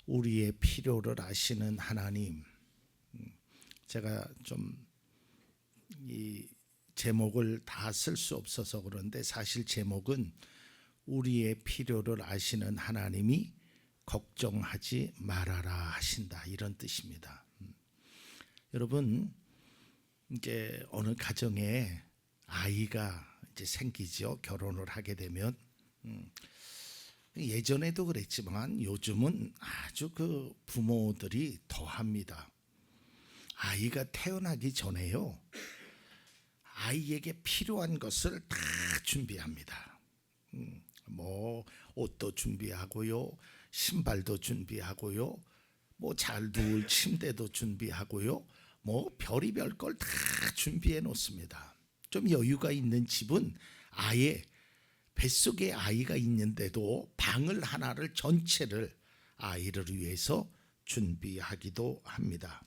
우리의 필요를 아시는 하나님. 제가 좀 이 제목을 다 쓸 수 없어서 그런데 사실 제목은 우리의 필요를 아시는 하나님이 걱정하지 말아라 하신다, 이런 뜻입니다. 여러분, 이제 어느 가정에 아이가 이제 생기죠. 결혼을 하게 되면 예전에도 그랬지만 요즘은 아주 그 부모들이 더합니다. 아이가 태어나기 전에요, 아이에게 필요한 것을 다 준비합니다. 뭐 옷도 준비하고요, 신발도 준비하고요, 뭐 잘 누울 침대도 준비하고요, 뭐 별의별 걸 다 준비해 놓습니다. 좀 여유가 있는 집은 아예 뱃속에 아이가 있는데도 방을 하나를 전체를 아이를 위해서 준비하기도 합니다.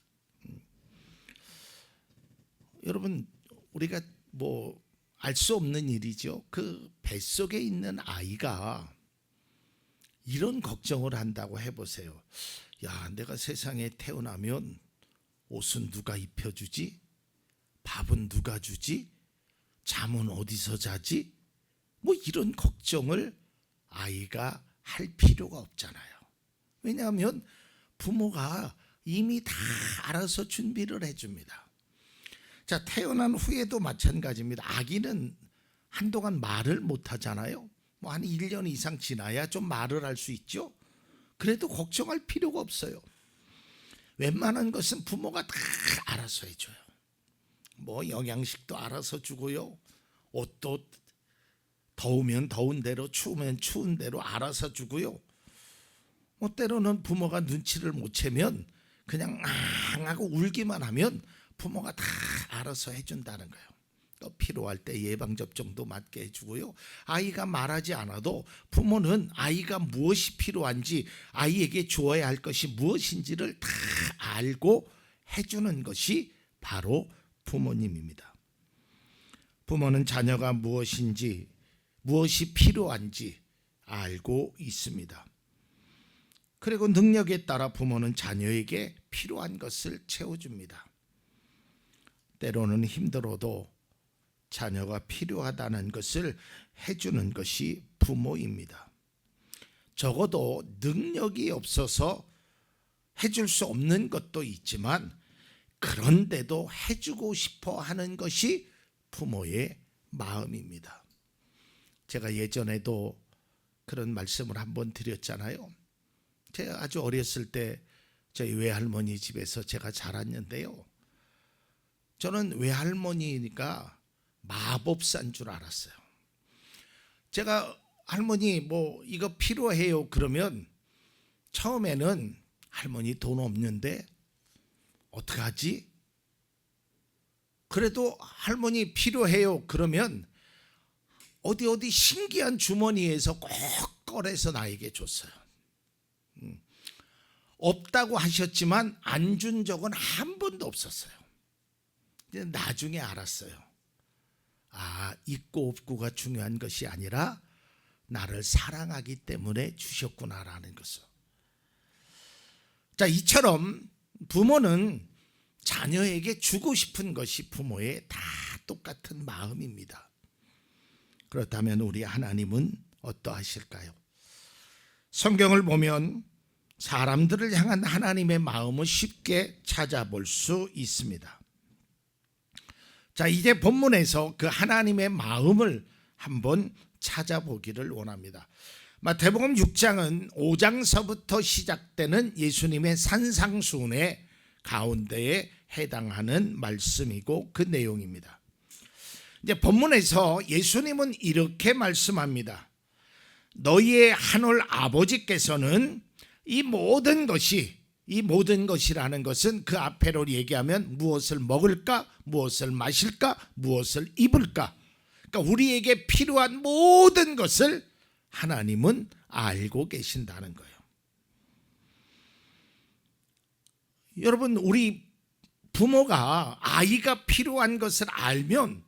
여러분, 우리가 뭐 알 수 없는 일이죠. 그 뱃속에 있는 아이가 이런 걱정을 한다고 해보세요. 야, 내가 세상에 태어나면 옷은 누가 입혀주지? 밥은 누가 주지? 잠은 어디서 자지? 뭐 이런 걱정을 아이가 할 필요가 없잖아요. 왜냐하면 부모가 이미 다 알아서 준비를 해줍니다. 자, 태어난 후에도 마찬가지입니다. 아기는 한동안 말을 못 하잖아요. 뭐 한 1년 이상 지나야 좀 말을 할 수 있죠. 그래도 걱정할 필요가 없어요. 웬만한 것은 부모가 다 알아서 해줘요. 뭐 영양식도 알아서 주고요, 옷도 더우면 더운 대로, 추우면 추운 대로 알아서 주고요. 뭐 때로는 부모가 눈치를 못 채면 그냥 앙 하고 울기만 하면 부모가 다 알아서 해준다는 거예요. 또 필요할 때 예방접종도 맞게 해주고요. 아이가 말하지 않아도 부모는 아이가 무엇이 필요한지, 아이에게 주어야 할 것이 무엇인지를 다 알고 해주는 것이 바로 부모님입니다. 부모는 자녀가 무엇인지, 무엇이 필요한지 알고 있습니다. 그리고 능력에 따라 부모는 자녀에게 필요한 것을 채워줍니다. 때로는 힘들어도 자녀가 필요하다는 것을 해주는 것이 부모입니다. 적어도 능력이 없어서 해줄 수 없는 것도 있지만 그런데도 해주고 싶어 하는 것이 부모의 마음입니다. 제가 예전에도 그런 말씀을 한번 드렸잖아요. 제가 아주 어렸을 때 저희 외할머니 집에서 제가 자랐는데요, 저는 외할머니가 마법사인 줄 알았어요. 제가 할머니 뭐 이거 필요해요 그러면 처음에는 할머니 돈 없는데 어떡하지? 그래도 할머니 필요해요 그러면 어디 신기한 주머니에서 꼭 꺼내서 나에게 줬어요. 없다고 하셨지만 안 준 적은 한 번도 없었어요. 나중에 알았어요. 아, 있고 없고가 중요한 것이 아니라 나를 사랑하기 때문에 주셨구나라는 것을. 자, 이처럼 부모는 자녀에게 주고 싶은 것이 부모의 다 똑같은 마음입니다. 그렇다면 우리 하나님은 어떠하실까요? 성경을 보면 사람들을 향한 하나님의 마음을 쉽게 찾아볼 수 있습니다. 자, 이제 본문에서 그 하나님의 마음을 한번 찾아보기를 원합니다. 마태복음 6장은 5장서부터 시작되는 예수님의 산상수훈의 가운데에 해당하는 말씀이고 그 내용입니다. 이제 본문에서 예수님은 이렇게 말씀합니다. 너희의 하늘 아버지께서는 이 모든 것이라는 것은 그 앞에로 얘기하면 무엇을 먹을까, 무엇을 마실까, 무엇을 입을까, 그러니까 우리에게 필요한 모든 것을 하나님은 알고 계신다는 거예요. 여러분, 우리 부모가 아이가 필요한 것을 알면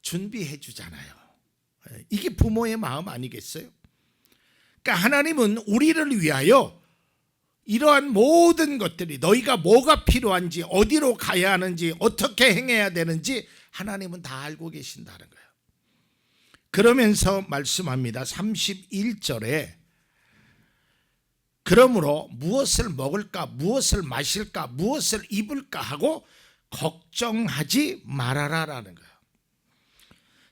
준비해 주잖아요. 이게 부모의 마음 아니겠어요? 그러니까 하나님은 우리를 위하여 이러한 모든 것들이 너희가 뭐가 필요한지, 어디로 가야 하는지, 어떻게 행해야 되는지 하나님은 다 알고 계신다는 거예요. 그러면서 말씀합니다. 31절에 그러므로 무엇을 먹을까, 무엇을 마실까, 무엇을 입을까 하고 걱정하지 말아라라는 거예요.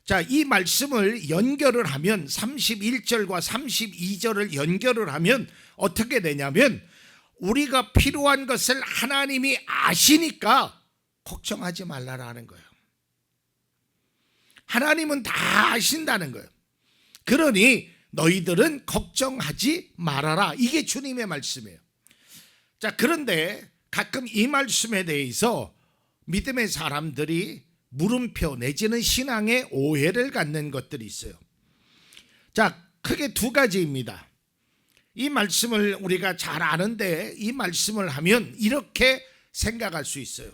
자, 이 말씀을 연결을 하면 31절과 32절을 연결을 하면 어떻게 되냐면 우리가 필요한 것을 하나님이 아시니까 걱정하지 말라라는 거예요. 하나님은 다 아신다는 거예요. 그러니 너희들은 걱정하지 말아라. 이게 주님의 말씀이에요. 자, 그런데 가끔 이 말씀에 대해서 믿음의 사람들이 물음표 내지는 신앙의 오해를 갖는 것들이 있어요. 자, 크게 두 가지입니다. 이 말씀을 우리가 잘 아는데 이 말씀을 하면 이렇게 생각할 수 있어요.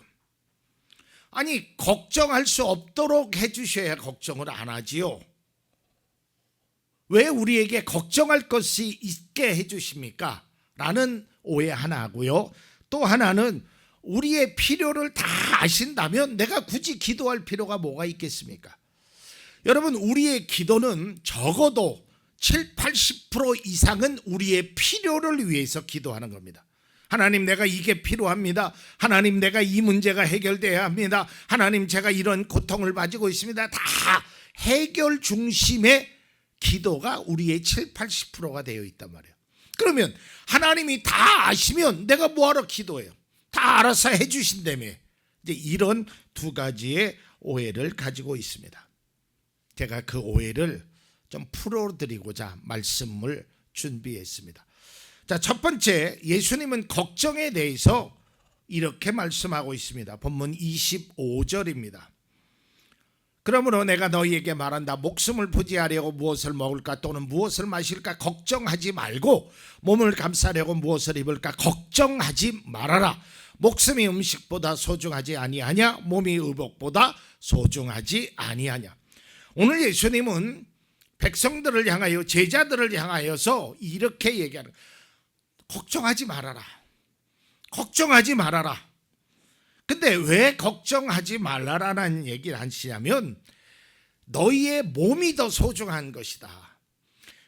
아니, 걱정할 수 없도록 해주셔야 걱정을 안 하지요. 왜 우리에게 걱정할 것이 있게 해주십니까? 라는 오해 하나 하고요. 또 하나는 우리의 필요를 다 아신다면 내가 굳이 기도할 필요가 뭐가 있겠습니까? 여러분, 우리의 기도는 적어도 7, 80% 이상은 우리의 필요를 위해서 기도하는 겁니다. 하나님, 내가 이게 필요합니다. 하나님, 내가 이 문제가 해결돼야 합니다. 하나님, 제가 이런 고통을 가지고 있습니다. 다 해결 중심의 기도가 우리의 7, 80%가 되어 있단 말이에요. 그러면 하나님이 다 아시면 내가 뭐하러 기도해요? 다 알아서 해주신다며. 이제 이런 두 가지의 오해를 가지고 있습니다. 제가 그 오해를 좀 풀어드리고자 말씀을 준비했습니다. 자, 첫 번째, 예수님은 걱정에 대해서 이렇게 말씀하고 있습니다. 본문 25절입니다. 그러므로 내가 너희에게 말한다. 목숨을 부지하려고 무엇을 먹을까 또는 무엇을 마실까 걱정하지 말고 몸을 감싸려고 무엇을 입을까 걱정하지 말아라. 목숨이 음식보다 소중하지 아니하냐, 몸이 의복보다 소중하지 아니하냐. 오늘 예수님은 백성들을 향하여, 제자들을 향하여서 이렇게 얘기하는 거예요. 걱정하지 말아라. 걱정하지 말아라. 근데 왜 걱정하지 말라라는 얘기를 하시냐면 너희의 몸이 더 소중한 것이다.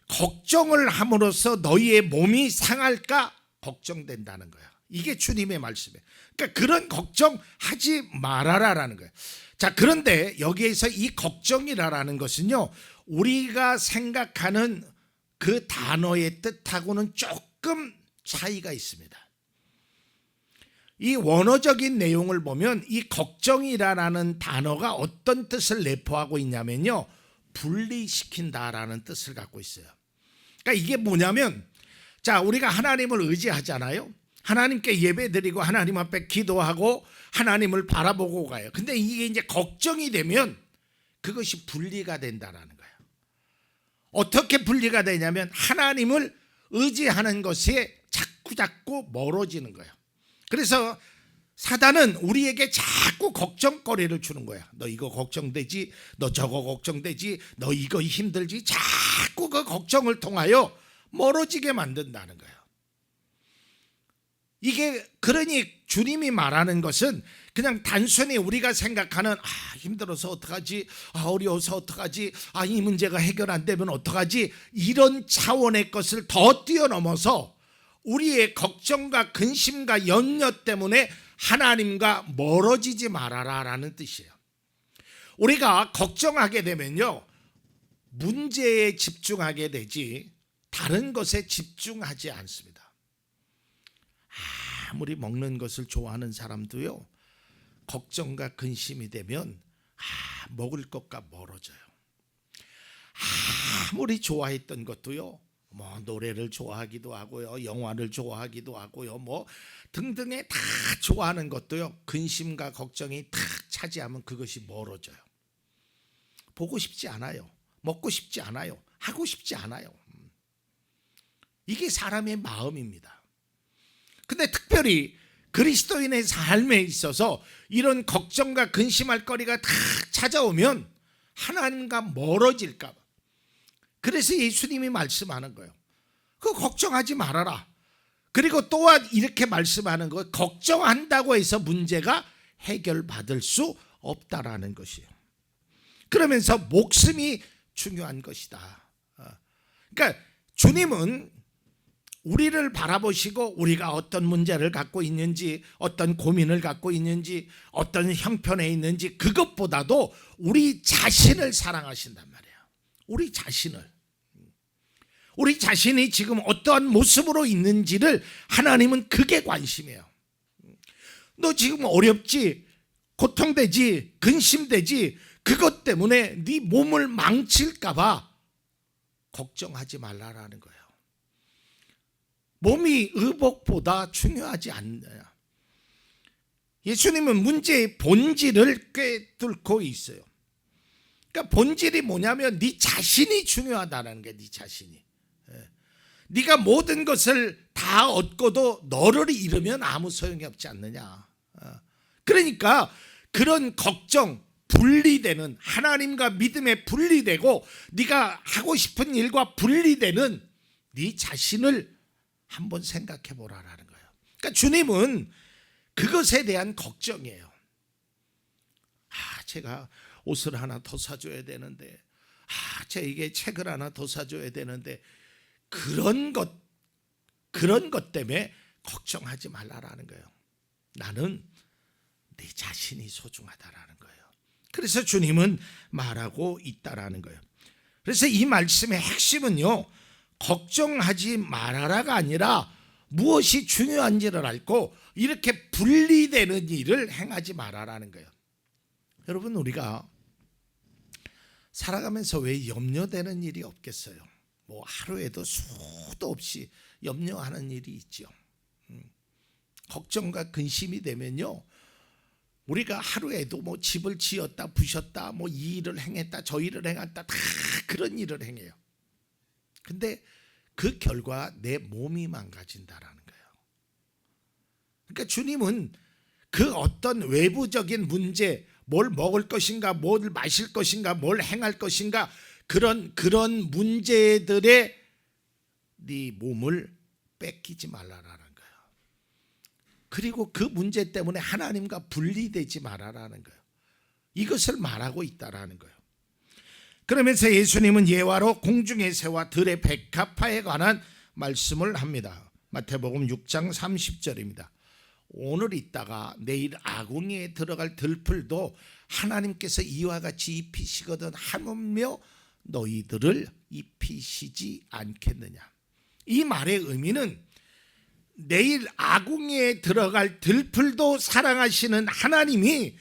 걱정을 함으로써 너희의 몸이 상할까 걱정된다는 거야. 이게 주님의 말씀이에요. 그러니까 그런 걱정하지 말아라라는 거예요. 자, 그런데 여기에서 이 걱정이라는 것은요, 우리가 생각하는 그 단어의 뜻하고는 조금 차이가 있습니다. 이 원어적인 내용을 보면 이 걱정이라는 단어가 어떤 뜻을 내포하고 있냐면요, 분리시킨다라는 뜻을 갖고 있어요. 그러니까 이게 뭐냐면, 자, 우리가 하나님을 의지하잖아요. 하나님께 예배드리고 하나님 앞에 기도하고 하나님을 바라보고 가요. 근데 이게 이제 걱정이 되면 그것이 분리가 된다라는 거예요. 어떻게 분리가 되냐면 하나님을 의지하는 것에 자꾸 멀어지는 거예요. 그래서 사단은 우리에게 자꾸 걱정거리를 주는 거야. 너 이거 걱정되지, 너 저거 걱정되지, 너 이거 힘들지. 자꾸 그 걱정을 통하여 멀어지게 만든다는 거예요. 이게 그러니 주님이 말하는 것은 그냥 단순히 우리가 생각하는 힘들어서 어떡하지, 어려워서 어떡하지, 이 문제가 해결 안 되면 어떡하지, 이런 차원의 것을 더 뛰어넘어서 우리의 걱정과 근심과 염려 때문에 하나님과 멀어지지 말아라라는 뜻이에요. 우리가 걱정하게 되면요, 문제에 집중하게 되지 다른 것에 집중하지 않습니다. 아무리 먹는 것을 좋아하는 사람도요, 걱정과 근심이 되면 먹을 것과 멀어져요. 아무리 좋아했던 것도요, 노래를 좋아하기도 하고요, 영화를 좋아하기도 하고요, 등등의 다 좋아하는 것도요, 근심과 걱정이 탁 차지하면 그것이 멀어져요. 보고 싶지 않아요. 먹고 싶지 않아요. 하고 싶지 않아요. 이게 사람의 마음입니다. 근데 특별히 그리스도인의 삶에 있어서 이런 걱정과 근심할 거리가 다 찾아오면 하나님과 멀어질까 봐. 그래서 예수님이 말씀하는 거예요. 그거 걱정하지 말아라. 그리고 또한 이렇게 말씀하는 거, 걱정한다고 해서 문제가 해결받을 수 없다라는 것이에요. 그러면서 목숨이 중요한 것이다. 그러니까 주님은 우리를 바라보시고 우리가 어떤 문제를 갖고 있는지, 어떤 고민을 갖고 있는지, 어떤 형편에 있는지, 그것보다도 우리 자신을 사랑하신단 말이에요. 우리 자신이 지금 어떠한 모습으로 있는지를 하나님은 그게 관심이에요. 너 지금 어렵지, 고통되지, 근심되지, 그것 때문에 네 몸을 망칠까 봐 걱정하지 말라라는 거예요. 몸이 의복보다 중요하지 않냐. 예수님은 문제의 본질을 꿰뚫고 있어요. 그러니까 본질이 뭐냐면 네 자신이 중요하다는 게, 네 자신이. 네가 모든 것을 다 얻고도 너를 잃으면 아무 소용이 없지 않느냐. 그러니까 그런 걱정, 분리되는, 하나님과 믿음에 분리되고 네가 하고 싶은 일과 분리되는 네 자신을 한번 생각해 보라라는 거예요. 그러니까 주님은 그것에 대한 걱정이에요. 제가 옷을 하나 더 사줘야 되는데, 제게 책을 하나 더 사줘야 되는데, 그런 것 때문에 걱정하지 말라라는 거예요. 나는 내 자신이 소중하다라는 거예요. 그래서 주님은 말하고 있다라는 거예요. 그래서 이 말씀의 핵심은요, 걱정하지 말아라가 아니라 무엇이 중요한지를 알고 이렇게 분리되는 일을 행하지 말아라는 거예요. 여러분, 우리가 살아가면서 왜 염려되는 일이 없겠어요? 뭐 하루에도 수도 없이 염려하는 일이 있죠. 걱정과 근심이 되면요, 우리가 하루에도 뭐 집을 지었다 부셨다, 뭐 이 일을 행했다 저 일을 행했다, 다 그런 일을 행해요. 근데 그 결과 내 몸이 망가진다라는 거예요. 그러니까 주님은 그 어떤 외부적인 문제, 뭘 먹을 것인가, 뭘 마실 것인가, 뭘 행할 것인가, 그런 문제들의 네 몸을 뺏기지 말라라는 거예요. 그리고 그 문제 때문에 하나님과 분리되지 말아라는 거예요. 이것을 말하고 있다라는 거예요. 그러면서 예수님은 예화로 공중의 새와 들의 백합화에 관한 말씀을 합니다. 마태복음 6장 30절입니다. 오늘 있다가 내일 아궁이에 들어갈 들풀도 하나님께서 이와 같이 입히시거든 하물며 너희들을 입히시지 않겠느냐. 이 말의 의미는 내일 아궁이에 들어갈 들풀도 사랑하시는 하나님이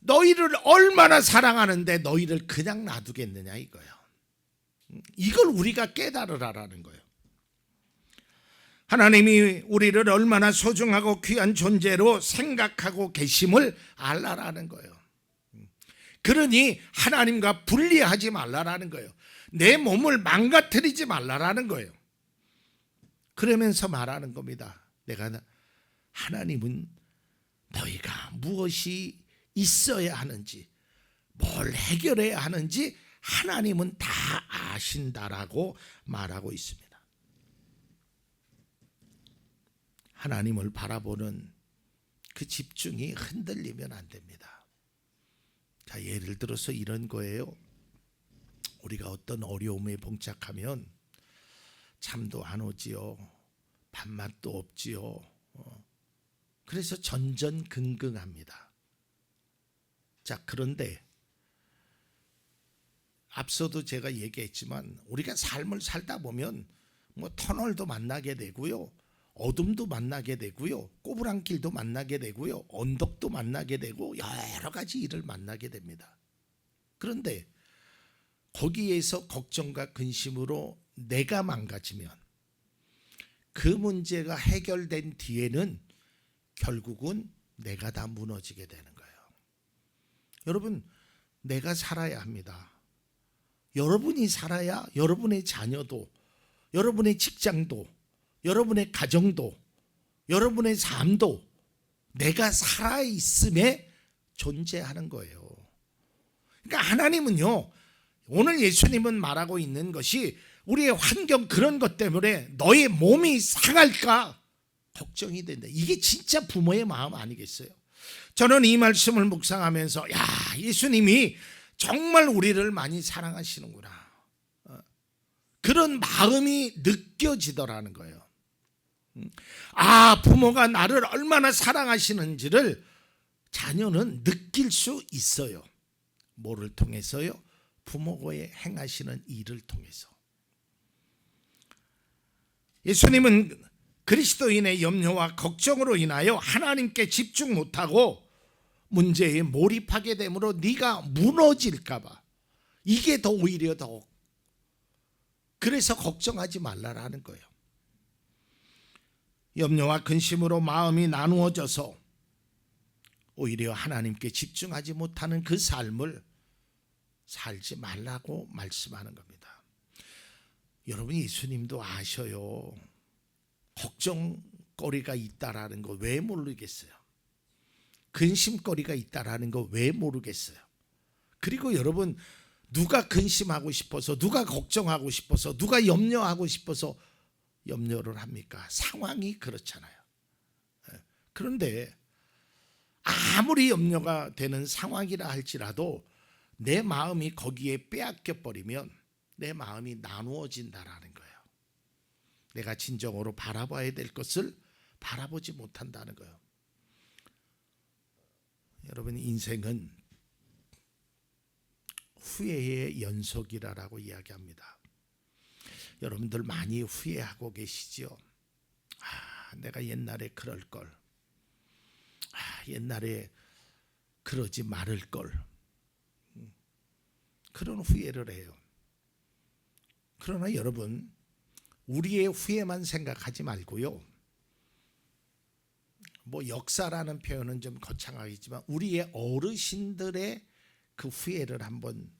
너희를 얼마나 사랑하는데 너희를 그냥 놔두겠느냐 이거예요. 이걸 우리가 깨달으라라는 거예요. 하나님이 우리를 얼마나 소중하고 귀한 존재로 생각하고 계심을 알라라는 거예요. 그러니 하나님과 분리하지 말라라는 거예요. 내 몸을 망가뜨리지 말라라는 거예요. 그러면서 말하는 겁니다. 하나님은 너희가 무엇이 있어야 하는지, 뭘 해결해야 하는지 하나님은 다 아신다라고 말하고 있습니다. 하나님을 바라보는 그 집중이 흔들리면 안 됩니다. 자, 예를 들어서 이런 거예요. 우리가 어떤 어려움에 봉착하면 잠도 안 오지요. 밥맛도 없지요. 그래서 전전긍긍합니다. 자, 그런데 앞서도 제가 얘기했지만 우리가 삶을 살다 보면 뭐 터널도 만나게 되고요, 어둠도 만나게 되고요, 꼬부랑길도 만나게 되고요, 언덕도 만나게 되고 여러 가지 일을 만나게 됩니다. 그런데 거기에서 걱정과 근심으로 내가 망가지면 그 문제가 해결된 뒤에는 결국은 내가 다 무너지게 되는 거예요. 여러분, 내가 살아야 합니다. 여러분이 살아야 여러분의 자녀도, 여러분의 직장도, 여러분의 가정도, 여러분의 삶도 내가 살아있음에 존재하는 거예요. 그러니까 하나님은요, 오늘 예수님은 말하고 있는 것이 우리의 환경, 그런 것 때문에 너의 몸이 상할까, 걱정이 된다. 이게 진짜 부모의 마음 아니겠어요? 저는 이 말씀을 묵상하면서 야, 예수님이 정말 우리를 많이 사랑하시는구나. 그런 마음이 느껴지더라는 거예요. 아, 부모가 나를 얼마나 사랑하시는지를 자녀는 느낄 수 있어요. 뭐를 통해서요? 부모가 행하시는 일을 통해서. 예수님은 그리스도인의 염려와 걱정으로 인하여 하나님께 집중 못하고 문제에 몰입하게 되므로 네가 무너질까 봐, 이게 더 오히려 더, 그래서 걱정하지 말라라는 거예요. 염려와 근심으로 마음이 나누어져서 오히려 하나님께 집중하지 못하는 그 삶을 살지 말라고 말씀하는 겁니다. 여러분, 예수님도 아셔요. 걱정거리가 있다라는 거 왜 모르겠어요? 근심거리가 있다라는 거 왜 모르겠어요? 그리고 여러분, 누가 근심하고 싶어서, 누가 걱정하고 싶어서, 누가 염려하고 싶어서 염려를 합니까? 상황이 그렇잖아요. 그런데 아무리 염려가 되는 상황이라 할지라도 내 마음이 거기에 빼앗겨 버리면 내 마음이 나누어진다라는 거예요. 내가 진정으로 바라봐야 될 것을 바라보지 못한다는 거예요. 여러분, 인생은 후회의 연속이라고 이야기합니다. 여러분들 많이 후회하고 계시죠? 아, 내가 옛날에 그럴 걸. 아, 옛날에 그러지 말을 걸. 그런 후회를 해요. 그러나 여러분, 우리의 후회만 생각하지 말고요. 뭐 역사라는 표현은 좀 거창하겠지만 우리의 어르신들의 그 후회를 한번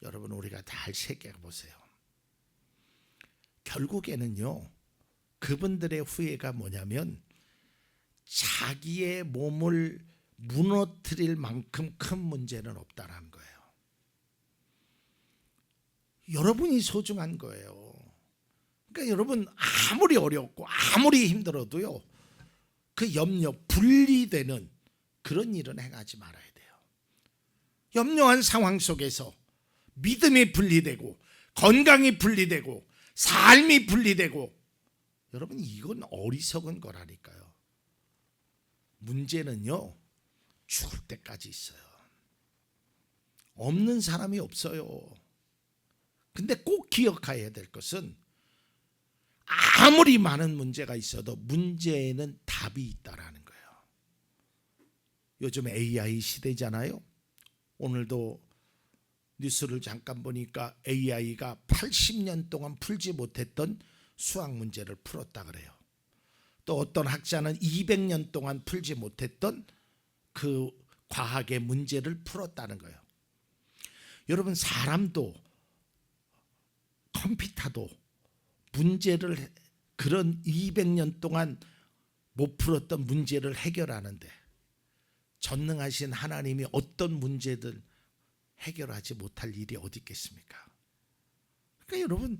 여러분 우리가 잘 새겨 보세요. 결국에는요, 그분들의 후회가 뭐냐면 자기의 몸을 무너뜨릴 만큼 큰 문제는 없다라는 거예요. 여러분이 소중한 거예요. 그러니까 여러분, 아무리 어렵고 아무리 힘들어도요, 그 염려, 분리되는 그런 일은 행하지 말아야 돼요. 염려한 상황 속에서 믿음이 분리되고 건강이 분리되고 삶이 분리되고, 여러분, 이건 어리석은 거라니까요. 문제는요, 죽을 때까지 있어요. 없는 사람이 없어요. 근데 꼭 기억해야 될 것은 아무리 많은 문제가 있어도 문제에는 답이 있다라는 거예요. 요즘 AI 시대잖아요. 오늘도 뉴스를 잠깐 보니까 AI가 80년 동안 풀지 못했던 수학 문제를 풀었다 그래요. 또 어떤 학자는 200년 동안 풀지 못했던 그 과학의 문제를 풀었다는 거예요. 여러분, 사람도 컴퓨터도 문제를, 그런 200년 동안 못 풀었던 문제를 해결하는데 전능하신 하나님이 어떤 문제들 해결하지 못할 일이 어디 있겠습니까? 그러니까 여러분,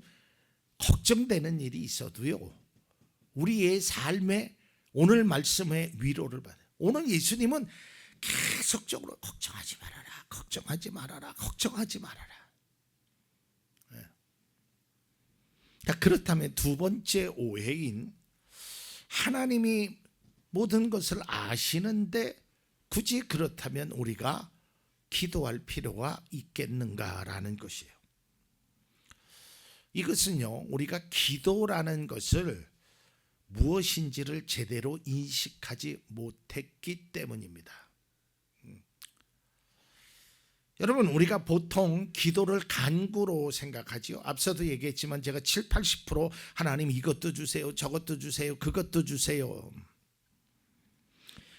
걱정되는 일이 있어도요, 우리의 삶에 오늘 말씀의 위로를 받아요. 오늘 예수님은 계속적으로 걱정하지 말아라, 걱정하지 말아라, 걱정하지 말아라. 자, 그렇다면 두 번째 오해인, 하나님이 모든 것을 아시는데 굳이 그렇다면 우리가 기도할 필요가 있겠는가라는 것이에요. 이것은요, 우리가 기도라는 것을 무엇인지를 제대로 인식하지 못했기 때문입니다. 여러분, 우리가 보통 기도를 간구로 생각하지요. 앞서도 얘기했지만 제가 7, 80% 하나님 이것도 주세요, 저것도 주세요, 그것도 주세요.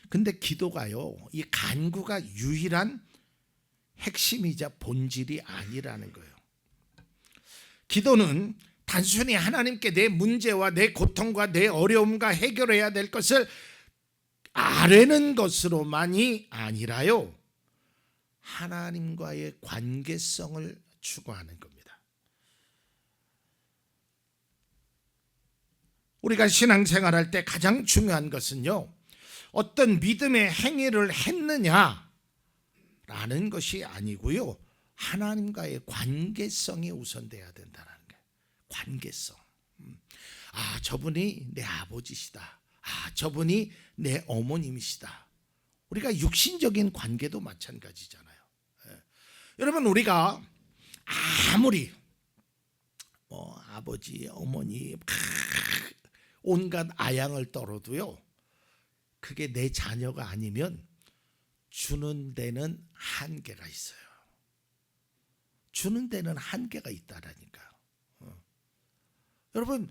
근데 기도가요, 이 간구가 유일한 핵심이자 본질이 아니라는 거예요. 기도는 단순히 하나님께 내 문제와 내 고통과 내 어려움과 해결해야 될 것을 아뢰는 것으로만이 아니라요, 하나님과의 관계성을 추구하는 겁니다. 우리가 신앙생활할 때 가장 중요한 것은요, 어떤 믿음의 행위를 했느냐라는 것이 아니고요, 하나님과의 관계성이 우선돼야 된다는 거예요. 관계성. 아, 저분이 내 아버지시다. 아, 저분이 내 어머님이시다. 우리가 육신적인 관계도 마찬가지잖아요. 여러분, 우리가 아무리 아버지, 어머니 온갖 아양을 떨어도요, 그게 내 자녀가 아니면 주는 데는 한계가 있어요. 주는 데는 한계가 있다라니까요. 여러분,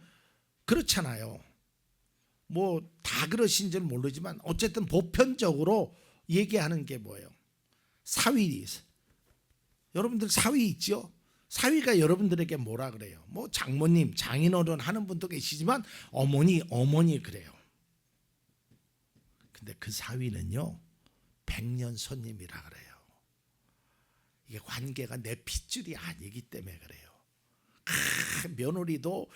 그렇잖아요. 뭐 다 그러신지는 모르지만 어쨌든 보편적으로 얘기하는 게 뭐예요? 사위. 여러분들 사위 있죠? 사위가 여러분들에게 뭐라 그래요? 뭐 장모님, 장인어른 하는 분도 계시지만 어머니 그래요. 근데 그 사위는요, 100년 손님이라 그래요. 이게 관계가 내 핏줄이 아니기 때문에 그래요. 며느리도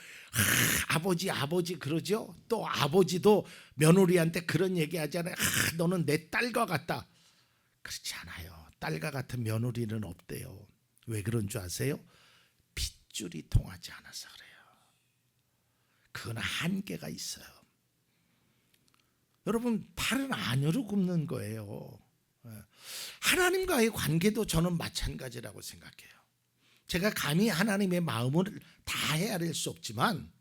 아버지 그러죠. 또 아버지도 며느리한테 그런 얘기 하잖아요. 너는 내 딸과 같다. 그렇지 않아요. 딸과 같은 며느리는 없대요. 왜 그런 줄 아세요? 핏줄이 통하지 않아서 그래요. 그건 한계가 있어요. 여러분, 팔은 안으로 굽는 거예요. 하나님과의 관계도 저는 마찬가지라고 생각해요. 제가 감히 하나님의 마음을 다 헤아릴 수 없지만,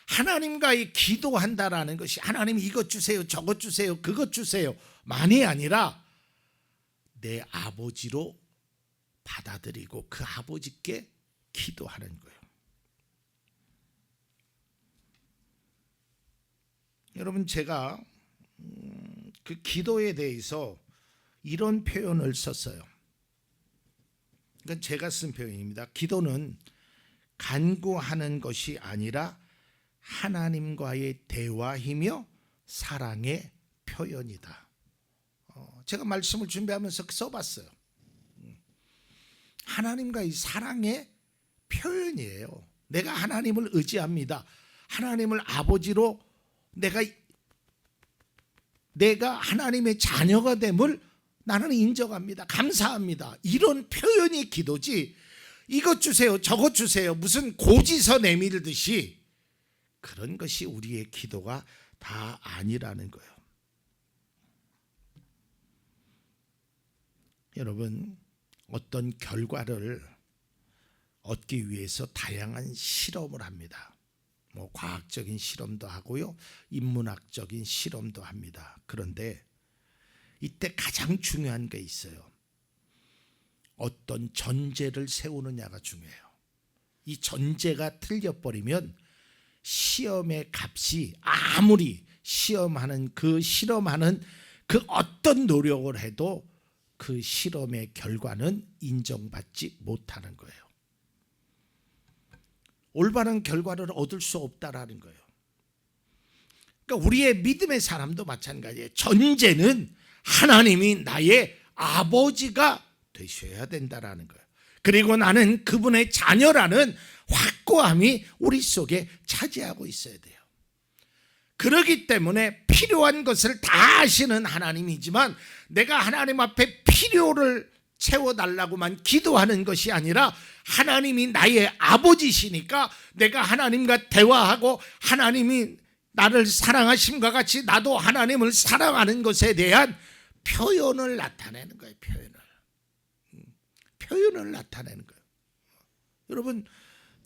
하나님과의 기도한다라는 것이 하나님 이것 주세요, 저것 주세요, 그것 주세요 만이 아니라 내 아버지로 받아들이고 그 아버지께 기도하는 거예요. 여러분, 제가 그 기도에 대해서 이런 표현을 썼어요. 이건 제가 쓴 표현입니다. 기도는 간구하는 것이 아니라 하나님과의 대화이며 사랑의 표현이다. 제가 말씀을 준비하면서 써봤어요. 하나님과의 사랑의 표현이에요. 내가 하나님을 의지합니다. 하나님을 아버지로 내가 하나님의 자녀가 됨을 나는 인정합니다. 감사합니다. 이런 표현이 기도지, 이것 주세요, 저것 주세요, 무슨 고지서 내밀듯이 그런 것이 우리의 기도가 다 아니라는 거예요. 여러분, 어떤 결과를 얻기 위해서 다양한 실험을 합니다. 뭐 과학적인 실험도 하고요, 인문학적인 실험도 합니다. 그런데 이때 가장 중요한 게 있어요. 어떤 전제를 세우느냐가 중요해요. 이 전제가 틀려버리면 시험의 값이 아무리 실험하는 그 어떤 노력을 해도 그 실험의 결과는 인정받지 못하는 거예요. 올바른 결과를 얻을 수 없다라는 거예요. 그러니까 우리의 믿음의 사람도 마찬가지예요. 전제는 하나님이 나의 아버지가 되셔야 된다라는 거예요. 그리고 나는 그분의 자녀라는 확고함이 우리 속에 차지하고 있어야 돼요. 그렇기 때문에 필요한 것을 다 아시는 하나님이지만 내가 하나님 앞에 필요를 채워달라고만 기도하는 것이 아니라 하나님이 나의 아버지시니까 내가 하나님과 대화하고 하나님이 나를 사랑하심과 같이 나도 하나님을 사랑하는 것에 대한 표현을 나타내는 거예요. 표현을 나타내는 거예요. 여러분,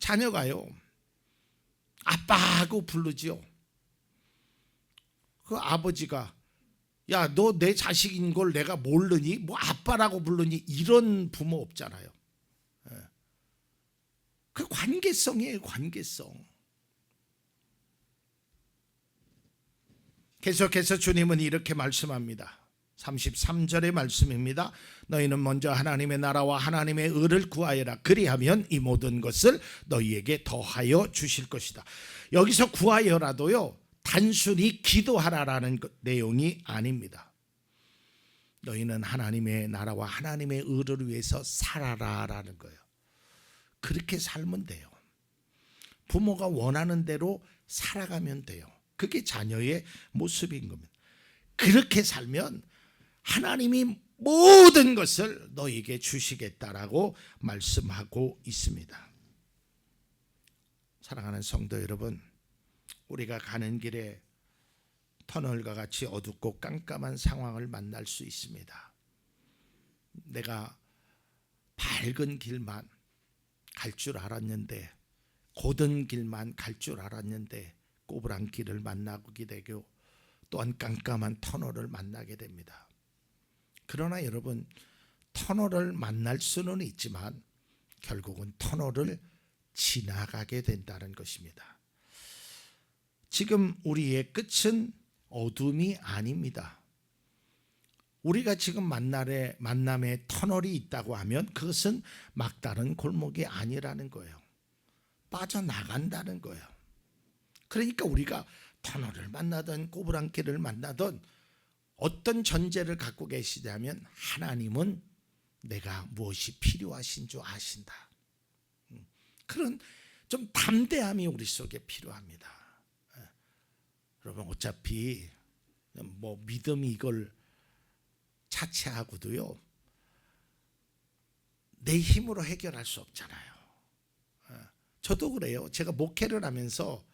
자녀가요, 아빠하고 부르지요. 그 아버지가 야, 너 내 자식인 걸 내가 모르니? 뭐 아빠라고 부르니? 이런 부모 없잖아요. 그 관계성이에요, 관계성. 계속해서 주님은 이렇게 말씀합니다. 33절의 말씀입니다. 너희는 먼저 하나님의 나라와 하나님의 의를 구하여라. 그리하면 이 모든 것을 너희에게 더하여 주실 것이다. 여기서 구하여라도요, 단순히 기도하라라는 내용이 아닙니다. 너희는 하나님의 나라와 하나님의 의를 위해서 살아라라는 거예요. 그렇게 살면 돼요. 부모가 원하는 대로 살아가면 돼요. 그게 자녀의 모습인 겁니다. 그렇게 살면 하나님이 모든 것을 너에게 주시겠다라고 말씀하고 있습니다. 사랑하는 성도 여러분, 우리가 가는 길에 터널과 같이 어둡고 깜깜한 상황을 만날 수 있습니다. 내가 밝은 길만 갈 줄 알았는데, 고든 길만 갈 줄 알았는데 꼬부랑 길을 만나게 되고 또한 깜깜한 터널을 만나게 됩니다. 그러나 여러분, 터널을 만날 수는 있지만 결국은 터널을 지나가게 된다는 것입니다. 지금 우리의 끝은 어둠이 아닙니다. 우리가 지금 만남의 터널이 있다고 하면 그것은 막다른 골목이 아니라는 거예요. 빠져나간다는 거예요. 그러니까 우리가 터널을 만나든 꼬부랑길을 만나든 어떤 전제를 갖고 계시냐면 하나님은 내가 무엇이 필요하신 줄 아신다. 그런 좀 담대함이 우리 속에 필요합니다. 여러분, 어차피 뭐 믿음이 이걸 자체하고도요, 내 힘으로 해결할 수 없잖아요. 저도 그래요. 제가 목회를 하면서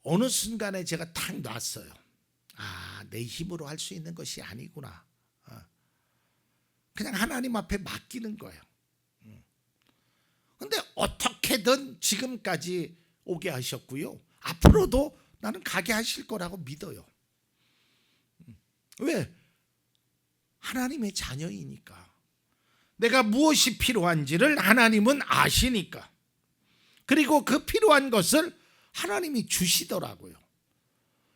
어느 순간에 제가 탁 놨어요. 내 힘으로 할 수 있는 것이 아니구나. 그냥 하나님 앞에 맡기는 거예요. 그런데 어떻게든 지금까지 오게 하셨고요, 앞으로도 나는 가게 하실 거라고 믿어요. 왜? 하나님의 자녀이니까. 내가 무엇이 필요한지를 하나님은 아시니까. 그리고 그 필요한 것을 하나님이 주시더라고요.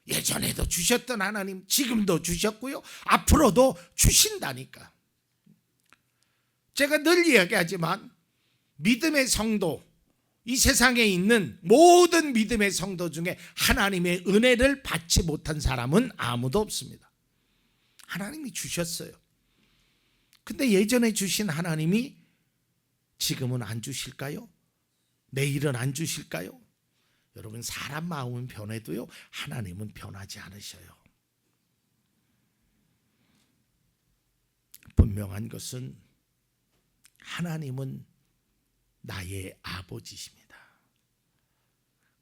예전에도 주셨던 하나님, 지금도 주셨고요, 앞으로도 주신다니까. 제가 늘 이야기하지만 믿음의 성도, 이 세상에 있는 모든 믿음의 성도 중에 하나님의 은혜를 받지 못한 사람은 아무도 없습니다. 하나님이 주셨어요. 근데 예전에 주신 하나님이 지금은 안 주실까요? 내일은 안 주실까요? 여러분, 사람 마음은 변해도요, 하나님은 변하지 않으셔요. 분명한 것은 하나님은 나의 아버지십니다.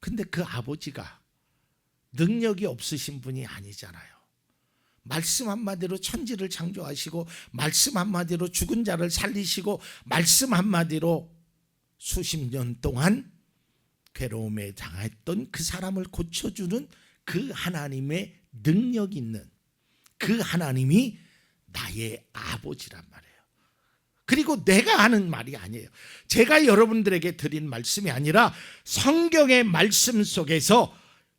근데 그 아버지가 능력이 없으신 분이 아니잖아요. 말씀 한마디로 천지를 창조하시고, 말씀 한마디로 죽은 자를 살리시고, 말씀 한마디로 수십 년 동안 괴로움에 당했던 그 사람을 고쳐주는 그 하나님의 능력 있는 그 하나님이 나의 아버지란 말이에요. 그리고 내가 하는 말이 아니에요. 제가 여러분들에게 드린 말씀이 아니라 성경의 말씀 속에서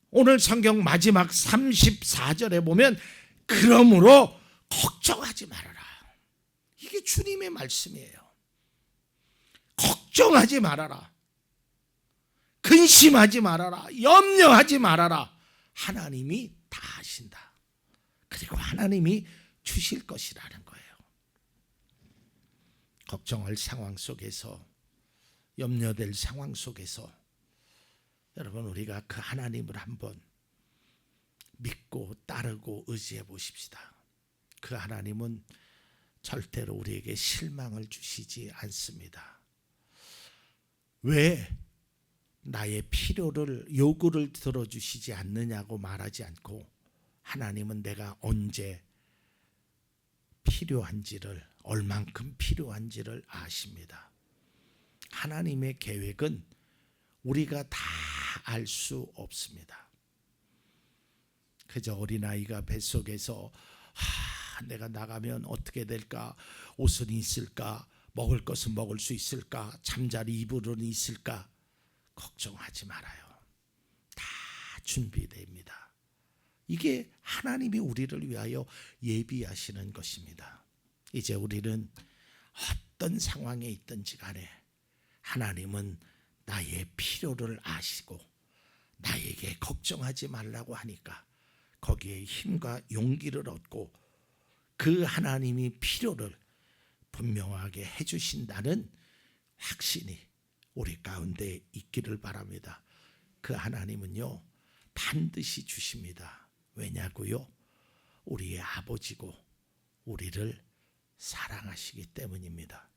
오늘 성경 마지막 34절에 보면 그러므로 걱정하지 말아라. 이게 주님의 말씀이에요. 걱정하지 말아라. 근심하지 말아라. 염려하지 말아라. 하나님이 다 아신다. 그리고 하나님이 주실 것이라는 거예요. 걱정할 상황 속에서, 염려될 상황 속에서 여러분, 우리가 그 하나님을 한번 믿고 따르고 의지해 보십시다. 그 하나님은 절대로 우리에게 실망을 주시지 않습니다. 왜 나의 필요를, 요구를 들어주시지 않느냐고 말하지 않고 하나님은 내가 언제 필요한지를, 얼만큼 필요한지를 아십니다. 하나님의 계획은 우리가 다 알 수 없습니다. 그저 어린아이가 뱃속에서 내가 나가면 어떻게 될까, 옷은 있을까, 먹을 것은 먹을 수 있을까, 잠잘 이불은 있을까, 걱정하지 말아요. 다 준비됩니다. 이게 하나님이 우리를 위하여 예비하시는 것입니다. 이제 우리는 어떤 상황에 있든지 간에 하나님은 나의 필요를 아시고 나에게 걱정하지 말라고 하니까 거기에 힘과 용기를 얻고 그 하나님이 필요를 분명하게 해주신다는 확신이 우리 가운데 있기를 바랍니다. 그 하나님은요 반드시 주십니다. 왜냐고요? 우리의 아버지고 우리를 사랑하시기 때문입니다.